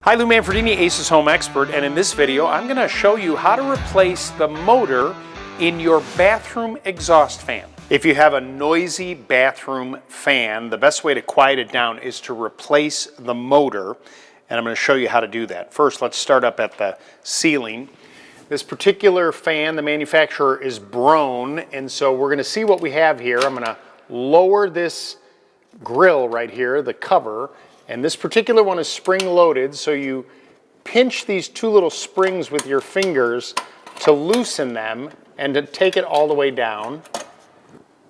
Hi, Lou Manfredini, Ace's Home Expert, and in this video I'm going to show you how to replace the motor in your bathroom exhaust fan. If you have a noisy bathroom fan, the best way to quiet it down is to replace the motor, and I'm going to show you how to do that. First, let's start up at the ceiling. This particular fan, the manufacturer is Brown, and so we're going to see what we have here. I'm going to lower this grill right here, the cover, and this particular one is spring-loaded, so you pinch these two little springs with your fingers to loosen them and to take it all the way down.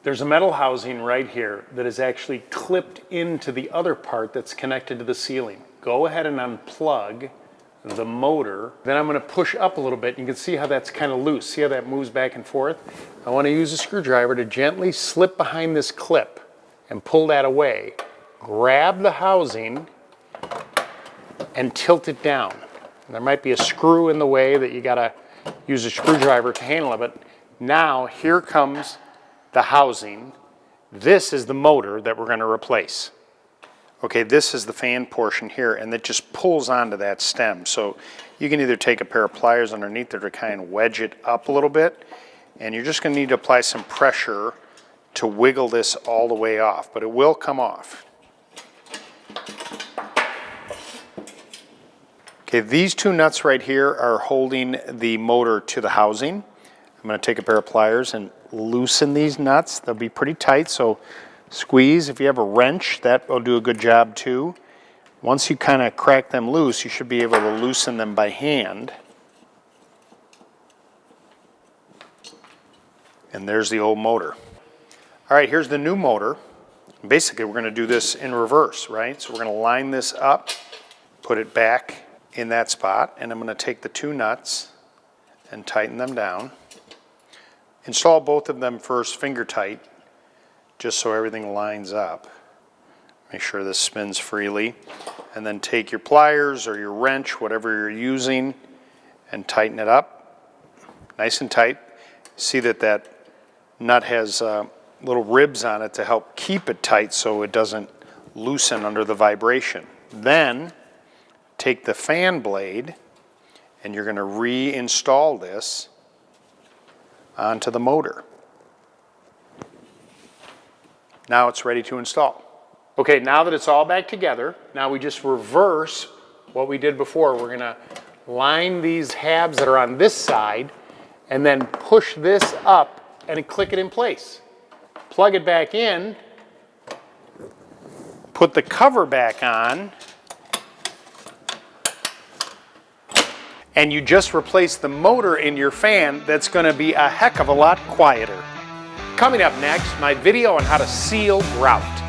There's a metal housing right here that is actually clipped into the other part that's connected to the ceiling. Go ahead and unplug the motor. Then I'm going to push up a little bit. You can see how that's kind of loose. See how that moves back and forth? I want to use a screwdriver to gently slip behind this clip and pull that away. Grab the housing and tilt it down. There might be a screw in the way that you gotta use a screwdriver to handle it, but now here comes the housing. This is the motor that we're gonna replace. Okay, this is the fan portion here, and it just pulls onto that stem. So you can either take a pair of pliers underneath there to kind of wedge it up a little bit, and you're just gonna need to apply some pressure to wiggle this all the way off, but it will come off. Okay, these two nuts right here are holding the motor to the housing. I'm going to take a pair of pliers and loosen these nuts. They'll be pretty tight, so squeeze. If you have a wrench, that will do a good job too. Once you kind of crack them loose, you should be able to loosen them by hand. And there's the old motor. All right, here's the new motor. Basically, we're going to do this in reverse, right? So we're going to line this up, put it back in that spot, and I'm going to take the two nuts and tighten them down. Install both of them first finger tight, just so everything lines up. Make sure this spins freely. And then take your pliers or your wrench, whatever you're using, and tighten it up. Nice and tight. See that that nut has little ribs on it to help keep it tight so it doesn't loosen under the vibration. Then take the fan blade and you're going to reinstall this onto the motor. Now it's ready to install. Okay, now that it's all back together, now we just reverse what we did before. We're going to line these tabs that are on this side and then push this up and click it in place. Plug it back in, put the cover back on, and you just replaced the motor in your fan. That's going to be a heck of a lot quieter. Coming up next, my video on how to seal grout.